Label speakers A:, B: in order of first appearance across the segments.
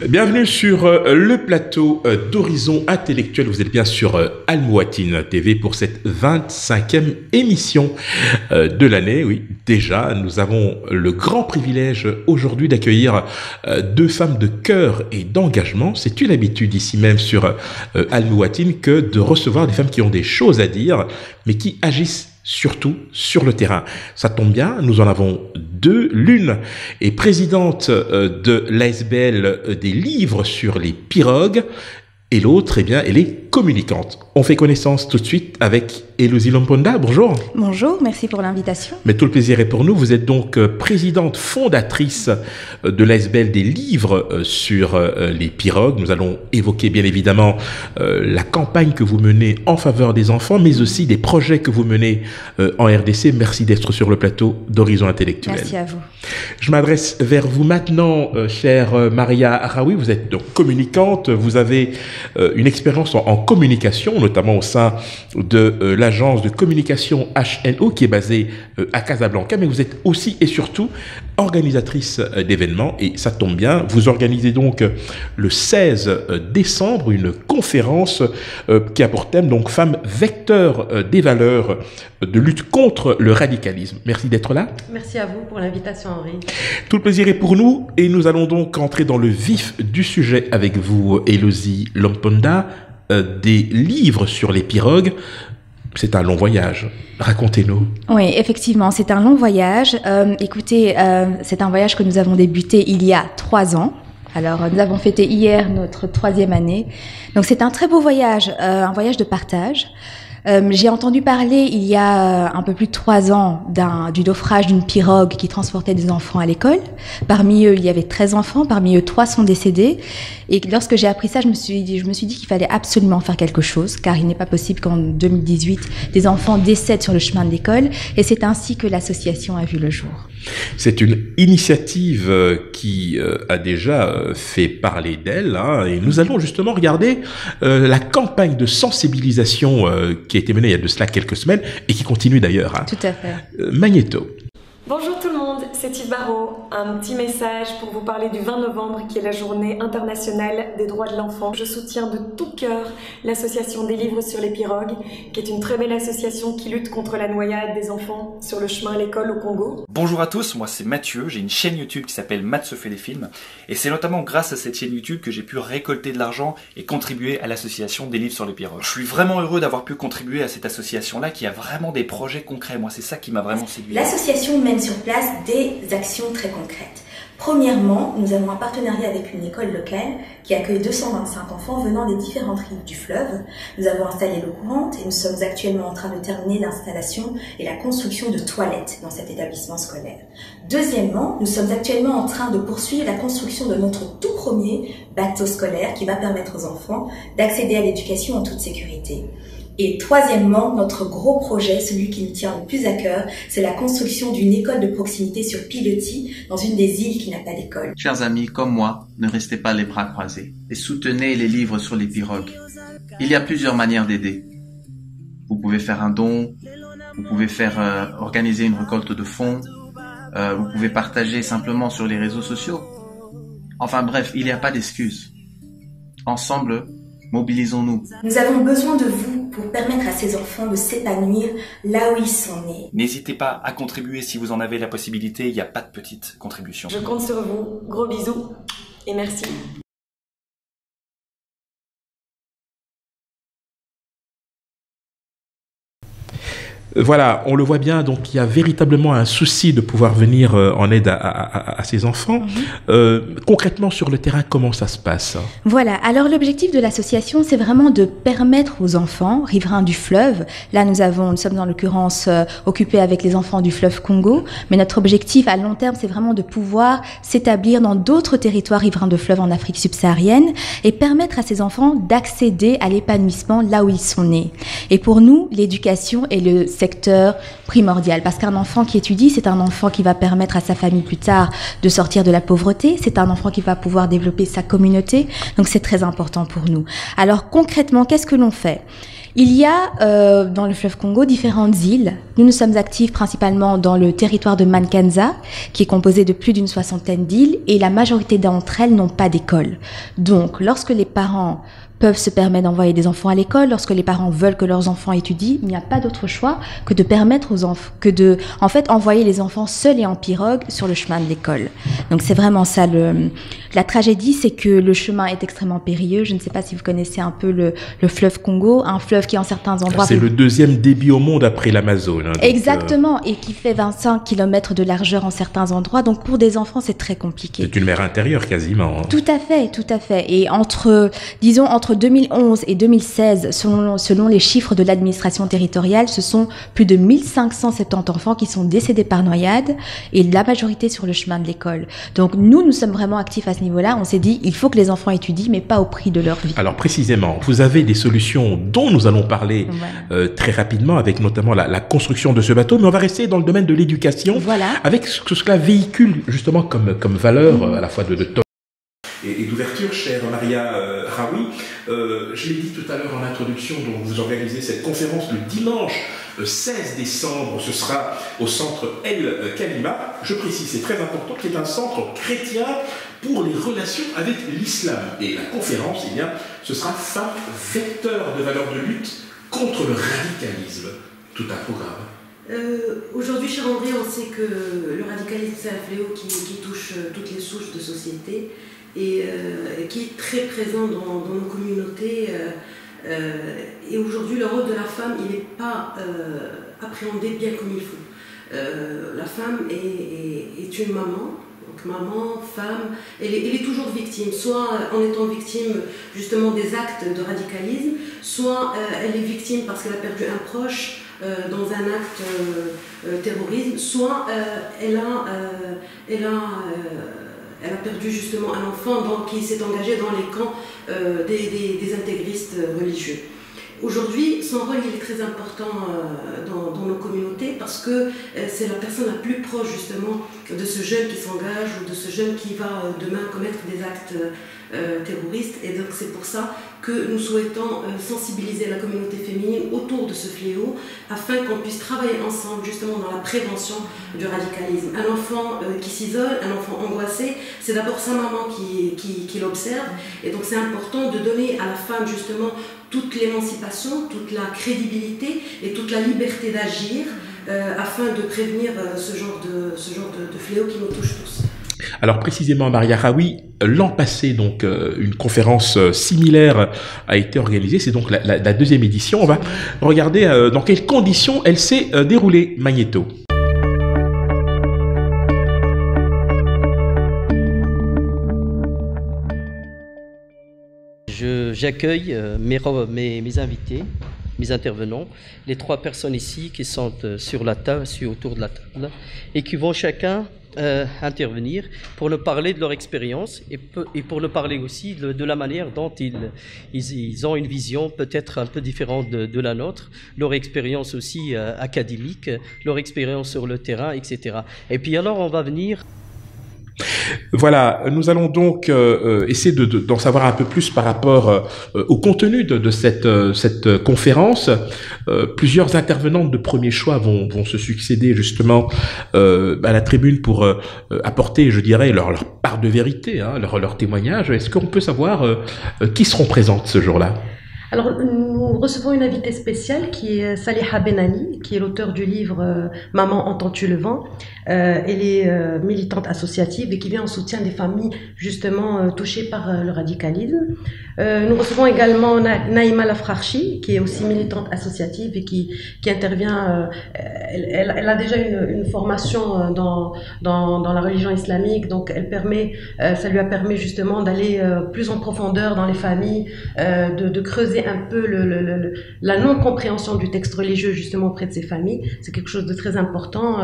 A: Bienvenue sur le plateau d'Horizon Intellectuel. Vous êtes bien sur Al Mouatine TV pour cette 25e émission de l'année. Oui, déjà, nous avons le grand privilège aujourd'hui d'accueillir deux femmes de cœur et d'engagement. C'est une habitude ici même sur Al Mouatine que de recevoir des femmes qui ont des choses à dire, mais qui agissent surtout sur le terrain. Ça tombe bien, nous en avons deux. L'une est présidente de l'ASBL des livres sur les pirogues et l'autre, eh bien, elle est communicante. On fait connaissance tout de suite avec Éleusie Lomponda. Bonjour.
B: Bonjour, merci pour l'invitation.
A: Mais tout le plaisir est pour nous. Vous êtes donc présidente fondatrice de l'ASBL des livres sur les pirogues. Nous allons évoquer bien évidemment la campagne que vous menez en faveur des enfants, mais aussi des projets que vous menez en RDC. Merci d'être sur le plateau d'Horizon Intellectuel.
B: Merci à vous. Je
A: m'adresse vers vous maintenant, chère Maria Araoui. Vous êtes donc communicante. Vous avez une expérience en communication, notamment au sein de l'agence de communication HNO qui est basée à Casablanca, mais vous êtes aussi et surtout organisatrice d'événements et ça tombe bien, vous organisez donc le 16 décembre une conférence qui a pour thème donc femmes vecteurs des valeurs de lutte contre le radicalisme. Merci d'être là.
C: Merci à vous pour l'invitation, Henri.
A: Tout le plaisir est pour nous et nous allons donc entrer dans le vif du sujet avec vous, Éleusie Lomponda, des livres sur les pirogues. C'est un long voyage. Racontez-nous.
B: Oui, effectivement, c'est un long voyage. Écoutez, c'est un voyage que nous avons débuté il y a 3 ans. Alors, nous avons fêté hier notre 3e année. Donc, c'est un très beau voyage, un voyage de partage. J'ai entendu parler il y a un peu plus de 3 ans du naufrage d'une pirogue qui transportait des enfants à l'école. Parmi eux, il y avait 13 enfants, parmi eux 3 sont décédés. Et lorsque j'ai appris ça, je me suis dit qu'il fallait absolument faire quelque chose, car il n'est pas possible qu'en 2018, des enfants décèdent sur le chemin de l'école. Et c'est ainsi que l'association a vu le jour.
A: C'est une initiative qui a déjà fait parler d'elle, hein, et nous allons justement regarder la campagne de sensibilisation qui a été menée il y a de cela quelques semaines et qui continue d'ailleurs. Hein.
B: Tout à fait.
A: Magnéto.
C: Bonjour tout le monde, c'est Yves Barrault. Un petit message pour vous parler du 20 novembre qui est la journée internationale des droits de l'enfant. Je soutiens de tout cœur l'association des livres sur les pirogues, qui est une très belle association qui lutte contre la noyade des enfants sur le chemin à l'école au Congo.
D: Bonjour à tous, moi c'est Mathieu, j'ai une chaîne YouTube qui s'appelle Matt se fait des films et c'est notamment grâce à cette chaîne YouTube que j'ai pu récolter de l'argent et contribuer à l'association des livres sur les pirogues. Je suis vraiment heureux d'avoir pu contribuer à cette association-là qui a vraiment des projets concrets. Moi c'est ça qui m'a vraiment séduit.
E: L'association mène sur place des actions très concrètes. Premièrement, nous avons un partenariat avec une école locale qui accueille 225 enfants venant des différentes rives du fleuve. Nous avons installé l'eau courante et nous sommes actuellement en train de terminer l'installation et la construction de toilettes dans cet établissement scolaire. Deuxièmement, nous sommes actuellement en train de poursuivre la construction de notre tout premier bateau scolaire qui va permettre aux enfants d'accéder à l'éducation en toute sécurité. Et troisièmement, notre gros projet, celui qui nous tient le plus à cœur, c'est la construction d'une école de proximité sur pilotis dans une des îles qui n'a pas d'école.
F: Chers amis, comme moi, ne restez pas les bras croisés et soutenez les livres sur les pirogues. Il y a plusieurs manières d'aider. Vous pouvez faire un don, vous pouvez organiser une récolte de fonds, vous pouvez partager simplement sur les réseaux sociaux. Enfin bref, il n'y a pas d'excuses. Ensemble, mobilisons-nous.
E: Nous avons besoin de vous pour permettre à ces enfants de s'épanouir là où ils sont nés.
D: N'hésitez pas à contribuer si vous en avez la possibilité, il n'y a pas de petite contribution.
C: Je compte sur vous, gros bisous et merci.
A: Voilà, on le voit bien, donc il y a véritablement un souci de pouvoir venir en aide à ces enfants. Concrètement, sur le terrain, comment ça se passe?
B: Voilà, alors l'objectif de l'association, c'est vraiment de permettre aux enfants riverains du fleuve, là nous sommes en l'occurrence occupés avec les enfants du fleuve Congo, mais notre objectif à long terme, c'est vraiment de pouvoir s'établir dans d'autres territoires riverains de fleuve en Afrique subsaharienne et permettre à ces enfants d'accéder à l'épanouissement là où ils sont nés. Et pour nous, l'éducation est le secteur primordial, parce qu'un enfant qui étudie, c'est un enfant qui va permettre à sa famille plus tard de sortir de la pauvreté, c'est un enfant qui va pouvoir développer sa communauté, donc c'est très important pour nous. Alors concrètement, qu'est-ce que l'on fait ? Il y a dans le fleuve Congo différentes îles. Nous sommes actifs principalement dans le territoire de Mankanza, qui est composé de plus d'une 60aine d'îles, et la majorité d'entre elles n'ont pas d'école. Donc, lorsque les parents peuvent se permettre d'envoyer des enfants à l'école, lorsque les parents veulent que leurs enfants étudient, il n'y a pas d'autre choix que de permettre aux enfants, en fait, envoyer les enfants seuls et en pirogue sur le chemin de l'école. Donc c'est vraiment ça la tragédie, c'est que le chemin est extrêmement périlleux. Je ne sais pas si vous connaissez un peu le fleuve Congo, un fleuve qui en certains endroits...
A: C'est le deuxième débit au monde après l'Amazone. Hein,
B: exactement, et qui fait 25 km de largeur en certains endroits. Donc pour des enfants, c'est très compliqué.
A: C'est une mer intérieure quasiment. Hein.
B: Tout à fait, tout à fait. Et entre 2011 et 2016, selon les chiffres de l'administration territoriale, ce sont plus de 1570 enfants qui sont décédés par noyade, et la majorité sur le chemin de l'école. Donc nous sommes vraiment actifs à ce niveau-là. On s'est dit, il faut que les enfants étudient, mais pas au prix de leur vie.
A: Alors précisément, vous avez des solutions dont nous allons parler très rapidement, avec notamment la construction de ce bateau, mais on va rester dans le domaine de l'éducation, avec ce que cela véhicule justement comme valeur à la fois de et d'ouverture, chère Maria Raoui. Je l'ai dit tout à l'heure en introduction, donc vous organisez cette conférence le dimanche 16 décembre. Ce sera au centre El Kalima. Je précise, c'est très important, qui est un centre chrétien pour les relations avec l'islam. Et la conférence, eh bien, ce sera Femmes vecteurs de valeurs de lutte contre le radicalisme. Tout un programme.
G: Aujourd'hui, cher André, on sait que le radicalisme, c'est un fléau qui touche toutes les souches de société et qui est très présent dans nos communautés. Et aujourd'hui, le rôle de la femme, il n'est pas appréhendé bien comme il faut. La femme est une maman. Donc maman, femme, elle est toujours victime, soit en étant victime justement des actes de radicalisme, soit elle est victime parce qu'elle a perdu un proche dans un acte terrorisme, soit elle a perdu justement un enfant qui s'est engagé dans les camps des intégristes religieux. Aujourd'hui, son rôle il est très important dans nos communautés parce que c'est la personne la plus proche justement de ce jeune qui s'engage ou de ce jeune qui va demain commettre des actes terroristes. Et donc c'est pour ça que nous souhaitons sensibiliser la communauté féminine autour de ce fléau afin qu'on puisse travailler ensemble justement dans la prévention du radicalisme. Un enfant qui s'isole, un enfant angoissé, c'est d'abord sa maman qui l'observe, et donc c'est important de donner à la femme justement toute l'émancipation, toute la crédibilité et toute la liberté d'agir afin de prévenir ce genre de fléau qui nous touche tous.
A: Alors précisément, Maria Raoui, l'an passé, donc une conférence similaire a été organisée. C'est donc la deuxième édition. On va regarder dans quelles conditions elle s'est déroulée. Magnéto.
H: J'accueille mes invités, mes intervenants, les trois personnes ici qui sont sur la table, autour de la table, et qui vont chacun intervenir pour nous parler de leur expérience et pour nous parler aussi de la manière dont ils ont une vision peut-être un peu différente de la nôtre, leur expérience aussi académique, leur expérience sur le terrain, etc. Et puis alors on va venir...
A: Voilà, nous allons donc essayer d'en savoir un peu plus par rapport au contenu de cette conférence. Plusieurs intervenantes de premier choix vont se succéder justement à la tribune pour apporter, je dirais, leur part de vérité, hein, leur témoignage. Est-ce qu'on peut savoir qui seront présentes ce jour-là ?
G: Alors, nous recevons une invitée spéciale qui est Saliha Benali, qui est l'auteur du livre « Maman, entends-tu le vent ?» Elle est militante associative et qui vient en soutien des familles justement touchées par le radicalisme. Nous recevons également Naïma Lafrarchi, qui est aussi militante associative et qui intervient. Elle a déjà une formation dans la religion islamique, donc ça lui a permis justement d'aller plus en profondeur dans les familles, de creuser un peu la non-compréhension du texte religieux justement auprès de ces familles. C'est quelque chose de très important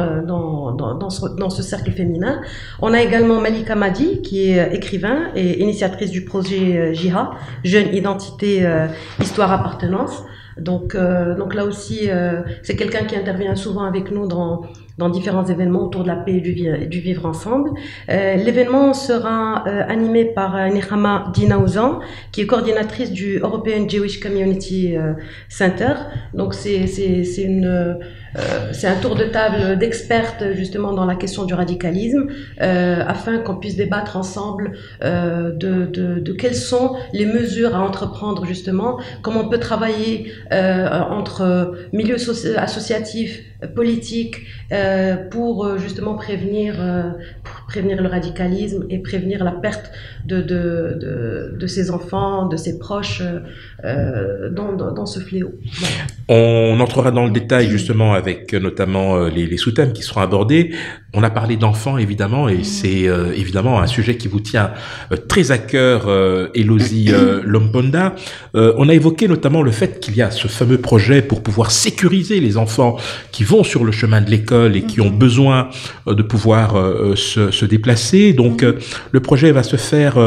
G: dans ce cercle féminin. On a également Malika Madi, qui est écrivain et initiatrice du projet JIHA, Jeune Identité, Histoire, Appartenance. Donc là aussi, c'est quelqu'un qui intervient souvent avec nous dans dans différents événements autour de la paix et du vivre ensemble. L'événement sera animé par Nechama Dinaouzan, qui est coordinatrice du European Jewish Community Center. Donc c'est un tour de table d'expertes justement dans la question du radicalisme, afin qu'on puisse débattre ensemble de quelles sont les mesures à entreprendre justement, comment on peut travailler entre milieux associatifs, politiques, pour justement prévenir le radicalisme et prévenir la perte de ses enfants, de ses proches dans ce fléau. Voilà.
A: On entrera dans le détail justement avec notamment les sous-thèmes qui seront abordés. On a parlé d'enfants évidemment et c'est évidemment un sujet qui vous tient très à cœur, Elodie Lomponda. On a évoqué notamment le fait qu'il y a ce fameux projet pour pouvoir sécuriser les enfants qui vont sur le chemin de l'école et qui ont besoin de pouvoir se déplacer. Donc le projet va se faire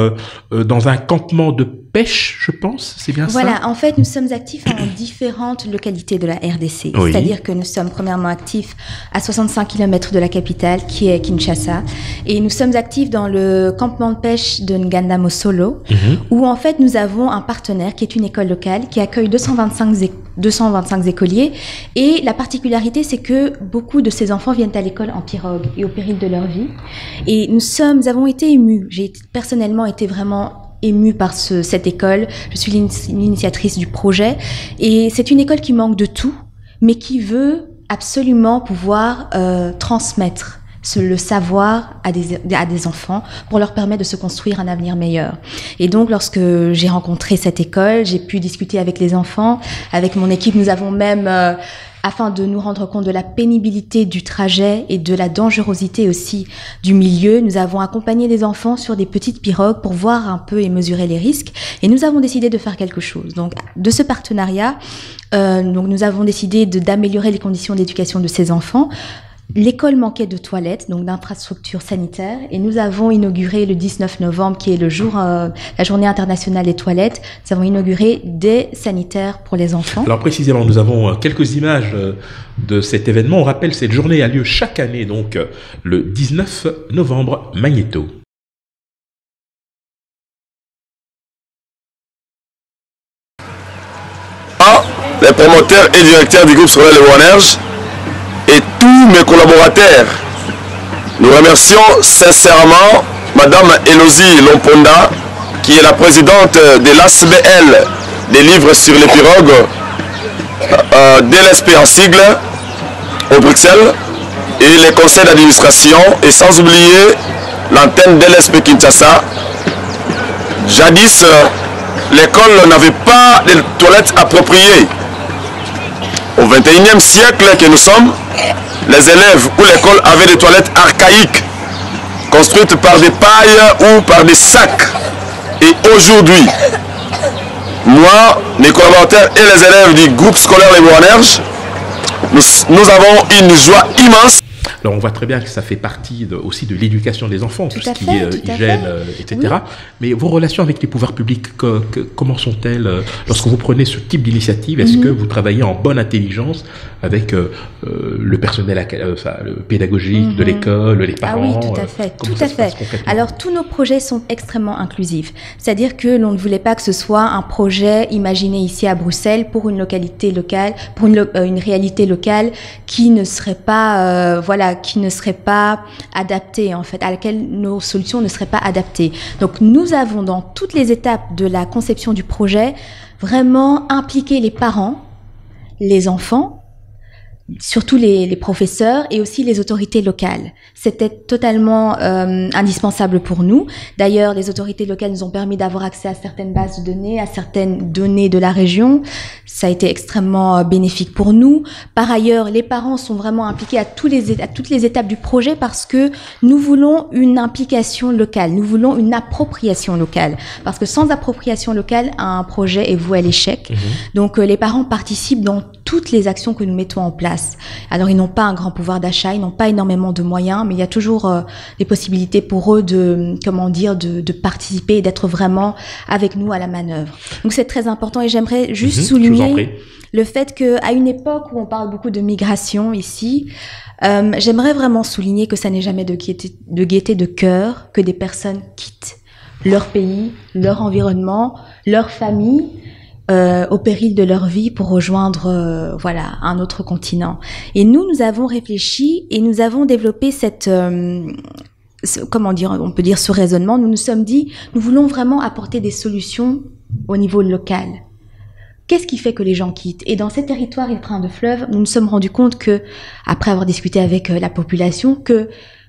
A: dans un campement de pêche, je pense, c'est bien ça?
B: Voilà, en fait, nous sommes actifs en différentes localités de la RDC. Oui. C'est-à-dire que nous sommes premièrement actifs à 65 km de la capitale, qui est Kinshasa. Et nous sommes actifs dans le campement de pêche de Nganda-Mosolo, où en fait, nous avons un partenaire qui est une école locale qui accueille 225 écoliers. Et la particularité, c'est que beaucoup de ces enfants viennent à l'école en pirogue et au péril de leur vie. Et nous avons été émus. J'ai personnellement été vraiment émue par cette école. Je suis l'initiatrice du projet et c'est une école qui manque de tout, mais qui veut absolument pouvoir transmettre le savoir à des enfants pour leur permettre de se construire un avenir meilleur. Et donc, lorsque j'ai rencontré cette école, j'ai pu discuter avec les enfants, avec mon équipe. Nous avons même afin de nous rendre compte de la pénibilité du trajet et de la dangerosité aussi du milieu, nous avons accompagné les enfants sur des petites pirogues pour voir un peu et mesurer les risques. Et nous avons décidé de faire quelque chose. Donc, de ce partenariat, nous avons décidé d'améliorer les conditions d'éducation de ces enfants. L'école manquait de toilettes, donc d'infrastructures sanitaires, et nous avons inauguré le 19 novembre, qui est le jour, la journée internationale des toilettes. Nous avons inauguré des sanitaires pour les enfants.
A: Alors précisément, nous avons quelques images de cet événement. On rappelle, cette journée a lieu chaque année, donc le 19 novembre, Magnéto.
I: Les promoteurs et directeurs du groupe scolaire Le Boanerges et tous mes collaborateurs. Nous remercions sincèrement Madame Elodie Lomponda, qui est la présidente de l'ASBL des livres sur les pirogues, DLSP en sigle, au Bruxelles, et les conseils d'administration, et sans oublier l'antenne DLSP Kinshasa. Jadis, l'école n'avait pas de toilettes appropriées. Au XXIe siècle que nous sommes, les élèves ou l'école avaient des toilettes archaïques, construites par des pailles ou par des sacs. Et aujourd'hui, moi, mes collaborateurs et les élèves du groupe scolaire Les Boanerges, nous avons une joie immense.
A: Alors on voit très bien que ça fait partie aussi de l'éducation des enfants, tout ce qui est hygiène, etc. Oui. Mais vos relations avec les pouvoirs publics, comment sont-elles lorsque vous prenez ce type d'initiative? Est-ce que vous travaillez en bonne intelligence avec le personnel le pédagogique de l'école, les parents?
B: Ah oui, tout à fait. Tout à fait. Alors tous nos projets sont extrêmement inclusifs. C'est-à-dire que l'on ne voulait pas que ce soit un projet imaginé ici à Bruxelles pour une localité locale, pour une réalité locale qui ne serait pas qui ne serait pas adaptée, en fait, à laquelle nos solutions ne seraient pas adaptées. Donc, nous avons, dans toutes les étapes de la conception du projet, vraiment impliqué les parents, les enfants, surtout les professeurs et aussi les autorités locales. C'était totalement indispensable pour nous. D'ailleurs, les autorités locales nous ont permis d'avoir accès à certaines bases de données, à certaines données de la région. Ça a été extrêmement bénéfique pour nous. Par ailleurs, les parents sont vraiment impliqués à toutes les étapes du projet parce que nous voulons une implication locale, nous voulons une appropriation locale. Parce que sans appropriation locale, un projet est voué à l'échec. Donc, les parents participent dans toutes les actions que nous mettons en place. Alors, ils n'ont pas un grand pouvoir d'achat, ils n'ont pas énormément de moyens, mais il y a toujours des possibilités pour eux de participer et d'être vraiment avec nous à la manœuvre. Donc, c'est très important et j'aimerais juste souligner le fait qu'à une époque où on parle beaucoup de migration ici, j'aimerais vraiment souligner que ça n'est jamais de gaieté de cœur que des personnes quittent leur pays, leur environnement, leur famille, au péril de leur vie pour rejoindre un autre continent. Et nous avons réfléchi et nous avons développé on peut dire ce raisonnement. Nous nous sommes dit, nous voulons vraiment apporter des solutions au niveau local. Qu'est-ce qui fait que les gens quittent? Et dans ces territoires étreints de fleuves, nous nous sommes rendus compte que, après avoir discuté avec la population,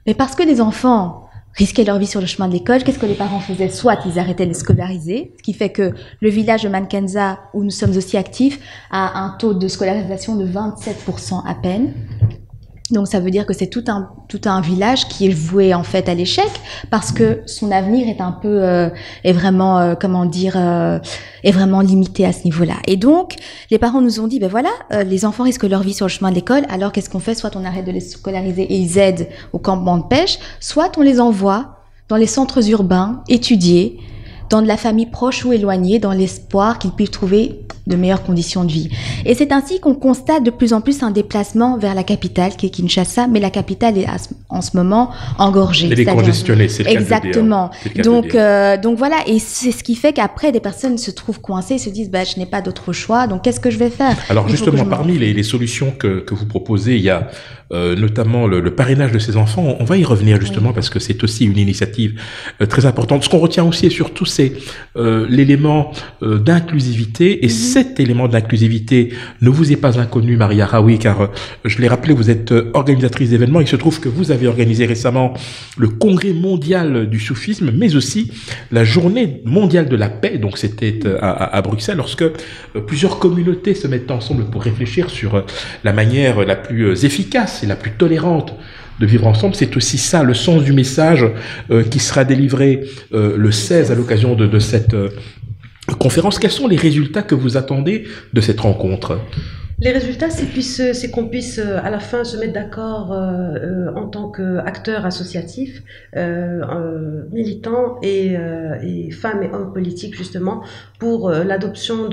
B: mais parce que des enfants risquaient leur vie sur le chemin de l'école, qu'est-ce que les parents faisaient? Soit ils arrêtaient de les scolariser, ce qui fait que le village de Mankenza, où nous sommes aussi actifs, a un taux de scolarisation de 27% à peine. Donc ça veut dire que c'est tout un village qui est voué en fait à l'échec parce que son avenir est un peu est vraiment limité à ce niveau-là. Et donc les parents nous ont dit les enfants risquent leur vie sur le chemin de l'école, alors qu'est-ce qu'on fait? Soit on arrête de les scolariser et ils aident au campement de pêche, soit on les envoie dans les centres urbains étudier dans de la famille proche ou éloignée, dans l'espoir qu'ils puissent trouver de meilleures conditions de vie. Et c'est ainsi qu'on constate de plus en plus un déplacement vers la capitale, qui est Kinshasa, mais la capitale est en ce moment engorgée.
A: Elle est congestionnée, c'est le cas de dire.
B: Exactement. Donc voilà, et c'est ce qui fait qu'après, des personnes se trouvent coincées, se disent, je n'ai pas d'autre choix, donc qu'est-ce que je vais faire?
A: Alors justement, parmi les solutions que vous proposez, il y a notamment le parrainage de ces enfants. On va y revenir justement parce que c'est aussi une initiative très importante. Ce qu'on retient aussi et surtout, c'est l'élément d'inclusivité. Et cet élément d'inclusivité ne vous est pas inconnu, Maria Raoui, car je l'ai rappelé, vous êtes organisatrice d'événements. Il se trouve que vous avez organisé récemment le Congrès mondial du soufisme, mais aussi la Journée mondiale de la paix. Donc c'était à Bruxelles, lorsque plusieurs communautés se mettent ensemble pour réfléchir sur la manière la plus efficace et la plus tolérante de vivre ensemble. C'est aussi ça, le sens du message qui sera délivré le 16 à l'occasion de cette conférence. Quels sont les résultats que vous attendez de cette rencontre ?
G: Les résultats, c'est qu'on puisse à la fin se mettre d'accord en tant qu'acteurs associatifs, militants et femmes et hommes politiques justement pour l'adoption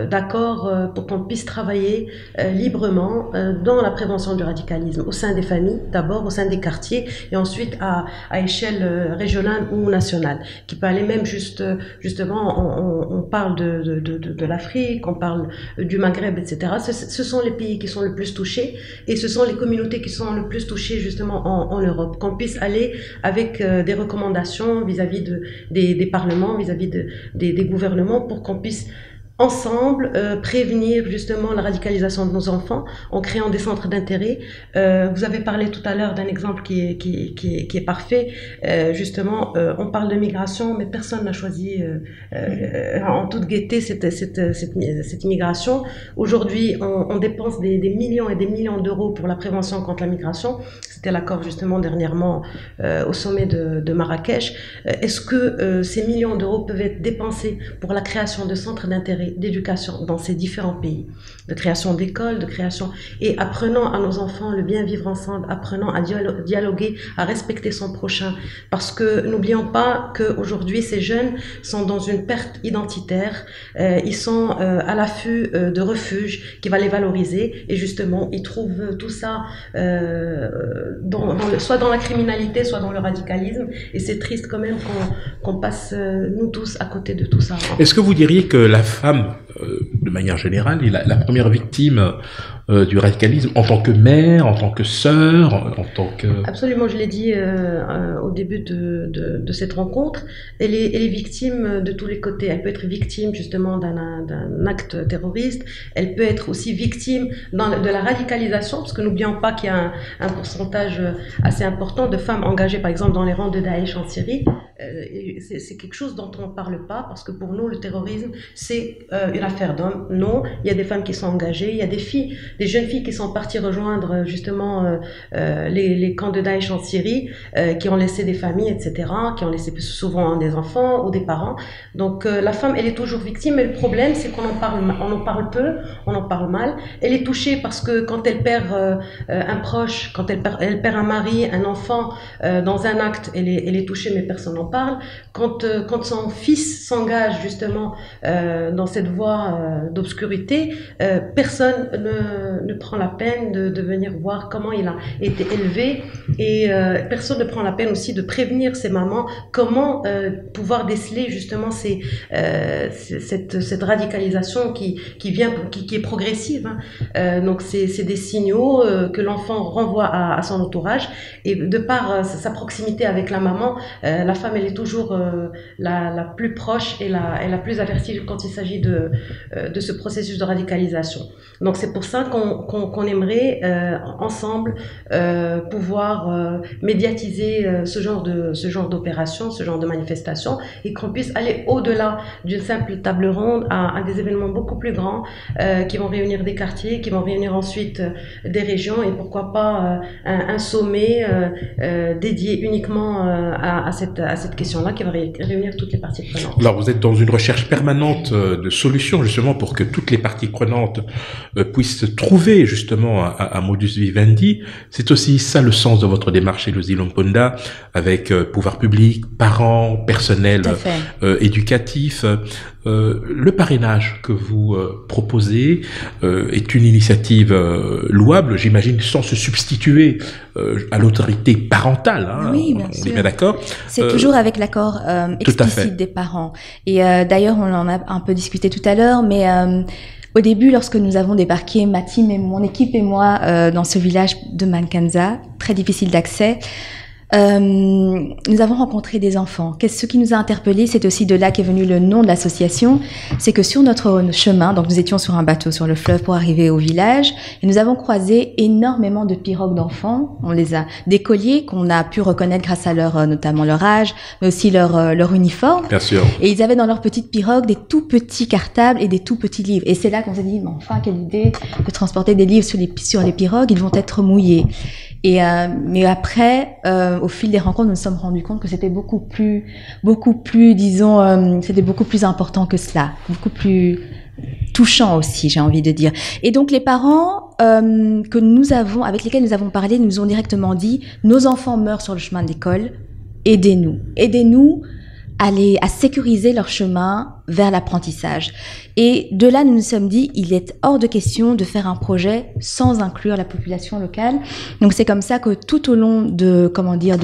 G: d'accords pour qu'on puisse travailler librement dans la prévention du radicalisme au sein des familles, d'abord au sein des quartiers et ensuite à échelle régionale ou nationale, qui peut aller même justement, on parle de l'Afrique, on parle du Maghreb, etc. Ce sont les pays qui sont le plus touchés et ce sont les communautés qui sont le plus touchées justement en Europe. Qu'on puisse aller avec des recommandations vis-à-vis des parlements, vis-à-vis des gouvernements pour qu'on puisse ensemble prévenir justement la radicalisation de nos enfants en créant des centres d'intérêt. Vous avez parlé tout à l'heure d'un exemple qui est parfait. Justement, on parle de migration, mais personne n'a choisi en toute gaieté cette immigration. Aujourd'hui, on dépense des millions et des millions d'euros pour la prévention contre la migration. C'était l'accord justement dernièrement au sommet de Marrakech. Est-ce que ces millions d'euros peuvent être dépensés pour la création de centres d'intérêt, d'éducation dans ces différents pays, de création d'écoles, de création, et apprenant à nos enfants le bien vivre ensemble, apprenant à dialoguer, à respecter son prochain, parce que n'oublions pas qu'aujourd'hui ces jeunes sont dans une perte identitaire, ils sont à l'affût de refuges qui va les valoriser, et justement ils trouvent tout ça soit dans la criminalité, soit dans le radicalisme, et c'est triste quand même qu'on passe nous tous à côté de tout ça.
A: Est-ce que vous diriez que la femme, de manière générale, est la première victime du radicalisme en tant que mère, en tant que sœur, en tant que...
G: Absolument, je l'ai dit au début de cette rencontre, elle est victime de tous les côtés. Elle peut être victime justement d'un acte terroriste, elle peut être aussi victime de la radicalisation, parce que n'oublions pas qu'il y a un pourcentage assez important de femmes engagées par exemple dans les rangs de Daesh en Syrie. C'est quelque chose dont on ne parle pas, parce que pour nous le terrorisme c'est une affaire d'hommes. Non, il y a des femmes qui sont engagées, il y a des filles des jeunes filles qui sont parties rejoindre justement les camps de Daesh en Syrie, qui ont laissé des familles, etc., qui ont laissé souvent des enfants ou des parents. Donc la femme, elle est toujours victime, mais le problème, c'est qu'on en parle peu, on en parle mal. Elle est touchée parce que quand elle perd un proche, quand elle perd un mari, un enfant dans un acte, elle est touchée, mais personne n'en parle. Quand son fils s'engage justement dans cette voie d'obscurité, personne ne prend la peine de venir voir comment il a été élevé, et personne ne prend la peine aussi de prévenir ses mamans comment pouvoir déceler justement cette radicalisation qui est progressive. Donc c'est des signaux que l'enfant renvoie à son entourage, et de par sa proximité avec la maman, la femme, elle est toujours la plus proche et la plus avertie quand il s'agit de ce processus de radicalisation. Donc c'est pour ça qu'on aimerait ensemble pouvoir médiatiser ce genre d'opération, ce genre de manifestation, et qu'on puisse aller au-delà d'une simple table ronde à des événements beaucoup plus grands qui vont réunir des quartiers, qui vont réunir ensuite des régions, et pourquoi pas un sommet dédié uniquement à cette question-là, qui va réunir toutes les parties prenantes.
A: Alors vous êtes dans une recherche permanente de solutions justement pour que toutes les parties prenantes puissent trouver justement un modus vivendi. C'est aussi ça le sens de votre démarche chez Lucy Lomponda, avec pouvoir public, parents, personnel éducatif. Le parrainage que vous proposez est une initiative louable, j'imagine, sans se substituer à l'autorité parentale. Hein,
B: oui, bien
A: on
B: sûr.
A: est bien d'accord.
B: C'est toujours avec l'accord explicite des parents. Et d'ailleurs, on en a un peu discuté tout à l'heure, mais au début, lorsque nous avons débarqué, ma team et mon équipe et moi, dans ce village de Mankanza, très difficile d'accès, nous avons rencontré des enfants. Ce qui nous a interpellés, c'est aussi de là qu'est venu le nom de l'association. C'est que sur notre chemin, donc nous étions sur un bateau sur le fleuve pour arriver au village, et nous avons croisé énormément de pirogues d'enfants. On les a d'écoliers qu'on a pu reconnaître grâce à notamment leur âge, mais aussi leur uniforme.
A: Bien sûr.
B: Et ils avaient dans leur petite pirogue des tout petits cartables et des tout petits livres. Et c'est là qu'on s'est dit, mais enfin, quelle idée de transporter des livres sur les pirogues, ils vont être mouillés. Mais après, au fil des rencontres, nous nous sommes rendus compte que c'était beaucoup plus, disons, c'était beaucoup plus important que cela, beaucoup plus touchant aussi, j'ai envie de dire. Et donc les parents avec lesquels nous avons parlé, nous ont directement dit, nos enfants meurent sur le chemin de l'école, aidez-nous à sécuriser leur chemin vers l'apprentissage. Et de là, nous nous sommes dit, il est hors de question de faire un projet sans inclure la population locale. Donc c'est comme ça que tout au long de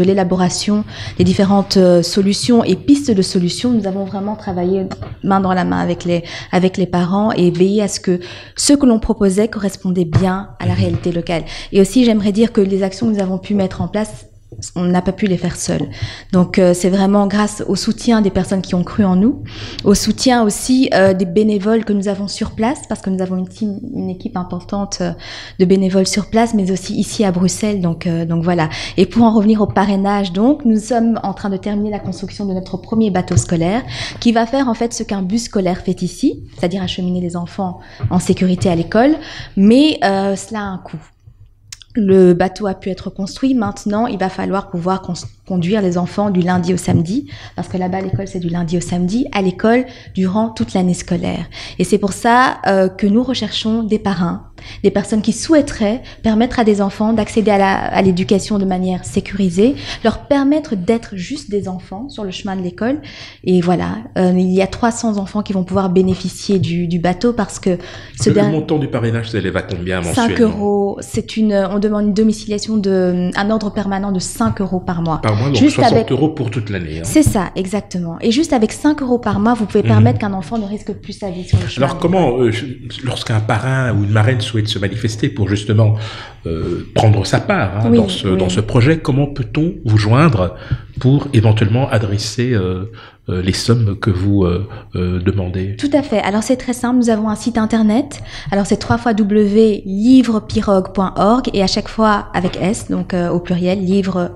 B: l'élaboration des différentes solutions et pistes de solutions, nous avons vraiment travaillé main dans la main avec les parents et veillé à ce que l'on proposait correspondait bien à la réalité locale. Et aussi, j'aimerais dire que les actions que nous avons pu mettre en place, on n'a pas pu les faire seuls. Donc c'est vraiment grâce au soutien des personnes qui ont cru en nous, au soutien aussi des bénévoles que nous avons sur place, parce que nous avons une équipe importante de bénévoles sur place, mais aussi ici à Bruxelles. Donc voilà. Et pour en revenir au parrainage, donc nous sommes en train de terminer la construction de notre premier bateau scolaire, qui va faire en fait ce qu'un bus scolaire fait ici, c'est-à-dire acheminer les enfants en sécurité à l'école, mais cela a un coût. Le bateau a pu être construit. Maintenant, il va falloir pouvoir conduire les enfants du lundi au samedi, parce que là-bas, l'école, c'est du lundi au samedi, à l'école durant toute l'année scolaire. Et c'est pour ça que nous recherchons des parrains, des personnes qui souhaiteraient permettre à des enfants d'accéder à l'éducation de manière sécurisée, leur permettre d'être juste des enfants sur le chemin de l'école. Et voilà, il y a 300 enfants qui vont pouvoir bénéficier du bateau, parce que
A: le montant du parrainage s'élève à combien mensuellement?
B: 5 €. On demande une domiciliation un ordre permanent de 5 € par mois.
A: Par mois, donc juste 60 € pour toute l'année. Hein.
B: C'est ça, exactement. Et juste avec 5 € par mois, vous pouvez permettre qu'un enfant ne risque plus sa vie sur le chemin.
A: Alors comment, lorsqu'un parrain ou une marraine souhaite se manifester pour justement prendre sa part dans ce projet, comment peut-on vous joindre pour éventuellement adresser les sommes que vous demandez?
B: Tout à fait. Alors c'est très simple, nous avons un site internet. Alors c'est www.livrepirogue.org, et à chaque fois avec S, donc au pluriel, livre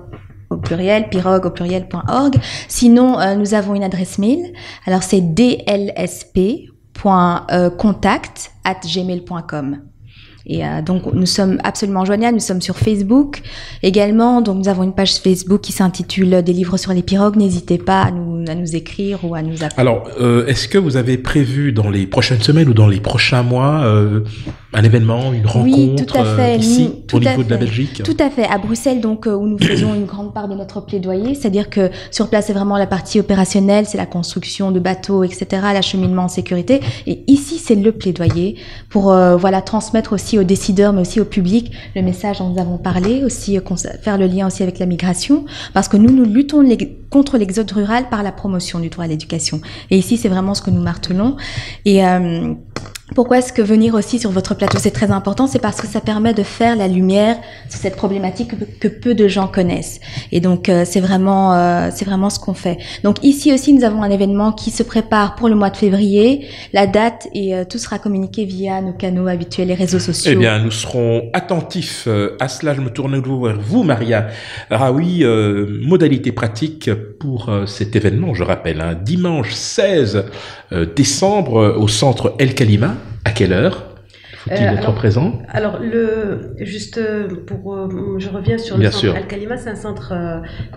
B: au pluriel, pirogue au pluriel.org. Sinon, nous avons une adresse mail. Alors c'est dlsp.contact@gmail.com. Et donc nous sommes absolument joignables, nous sommes sur Facebook également, donc nous avons une page Facebook qui s'intitule Des livres sur les pirogues, n'hésitez pas à nous écrire ou à nous appeler.
A: Alors, est-ce que vous avez prévu dans les prochaines semaines ou dans les prochains mois un événement, une rencontre
B: oui, tout à fait.
A: ici, au niveau de la Belgique?
B: Tout à fait, à Bruxelles, donc où nous faisons une grande part de notre plaidoyer, c'est-à-dire que sur place c'est vraiment la partie opérationnelle, c'est la construction de bateaux, etc., l'acheminement en sécurité, et ici c'est le plaidoyer pour transmettre aussi aux décideurs, mais aussi au public, le message dont nous avons parlé, aussi faire le lien aussi avec la migration, parce que nous luttons contre l'exode rural par la promotion du droit à l'éducation. Et ici, c'est vraiment ce que nous martelons. Et pourquoi est-ce que venir aussi sur votre plateau, c'est très important? C'est parce que ça permet de faire la lumière sur cette problématique que peu de gens connaissent. Et donc, c'est vraiment ce qu'on fait. Donc ici aussi, nous avons un événement qui se prépare pour le mois de février. La date et tout sera communiqué via nos canaux habituels, les réseaux sociaux.
A: Eh bien, nous serons attentifs à cela. Je me tourne vers vous, Maria Raoui. Modalité pratique pour cet événement, je rappelle, dimanche 16 décembre au centre El Kalima. À quelle heure faut-il être présent?
G: Alors, je reviens sur le centre Al Kalima, c'est un centre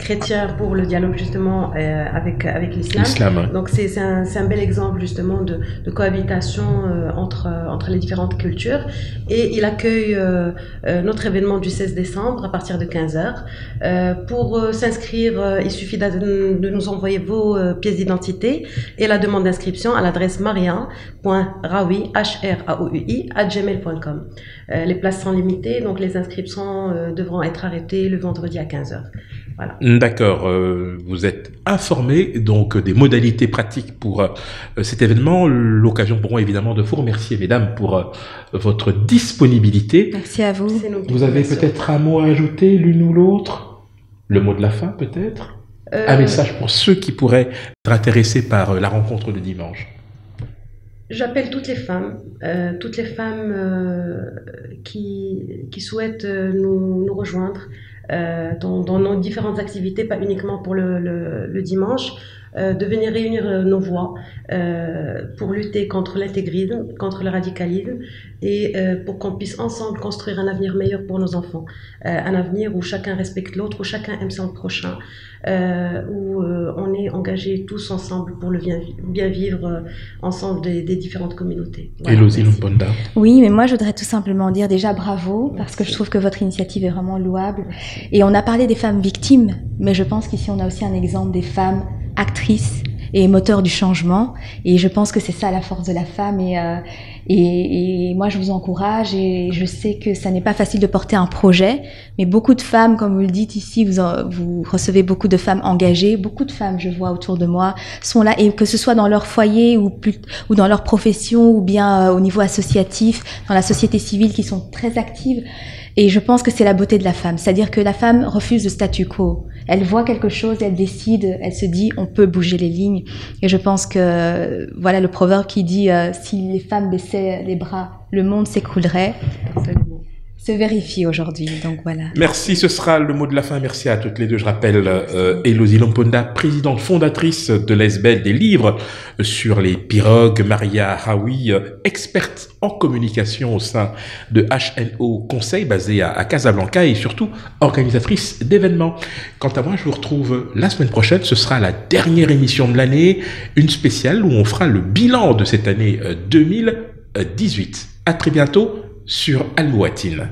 G: chrétien pour le dialogue justement avec l'islam. Donc c'est un bel exemple justement de cohabitation entre les différentes cultures, et il accueille notre événement du 16 décembre à partir de 15h. Pour s'inscrire, il suffit de nous envoyer vos pièces d'identité et la demande d'inscription à l'adresse maria.raoui, @gmail.com. Les places sont limitées, donc les inscriptions devront être arrêtées le vendredi à 15h. Voilà.
A: D'accord. Vous êtes informés donc des modalités pratiques pour cet événement. L'occasion pour moi évidemment de vous remercier, mesdames, pour votre disponibilité.
B: Merci à vous.
A: Vous avez peut-être un mot à ajouter, l'une ou l'autre? Le mot de la fin peut-être? Un message pour ceux qui pourraient être intéressés par la rencontre de dimanche.
G: J'appelle toutes les femmes qui souhaitent nous rejoindre dans nos différentes activités, pas uniquement pour le dimanche, de venir réunir nos voix pour lutter contre l'intégrisme, contre le radicalisme, et pour qu'on puisse ensemble construire un avenir meilleur pour nos enfants, un avenir où chacun respecte l'autre, où chacun aime son prochain, où on est engagés tous ensemble pour le bien vivre ensemble des différentes communautés.
A: Voilà, Elodie Lomponda.
B: Oui, mais moi je voudrais tout simplement dire déjà bravo, parce que je trouve que votre initiative est vraiment louable. Et on a parlé des femmes victimes, mais je pense qu'ici on a aussi un exemple des femmes actrices et moteurs du changement, et je pense que c'est ça la force de la femme, et moi je vous encourage, et je sais que ça n'est pas facile de porter un projet, mais beaucoup de femmes, comme vous le dites ici, vous recevez beaucoup de femmes engagées, beaucoup de femmes, je vois autour de moi, sont là, et que ce soit dans leur foyer ou dans leur profession, ou bien au niveau associatif, dans la société civile, qui sont très actives. Et je pense que c'est la beauté de la femme, c'est-à-dire que la femme refuse le statu quo. Elle voit quelque chose, elle décide, elle se dit on peut bouger les lignes. Et je pense que voilà le proverbe qui dit si les femmes baissaient les bras, le monde s'écroulerait. Se vérifie aujourd'hui, donc voilà.
A: Merci, ce sera le mot de la fin. Merci à toutes les deux. Je rappelle Elodie Lomponda, présidente fondatrice de l'ESBEL, des livres sur les pirogues, Maria Raoui, experte en communication au sein de HNO Conseil, basé à Casablanca, et surtout organisatrice d'événements. Quant à moi, je vous retrouve la semaine prochaine. Ce sera la dernière émission de l'année, une spéciale où on fera le bilan de cette année 2018. À très bientôt sur Al Mouatine.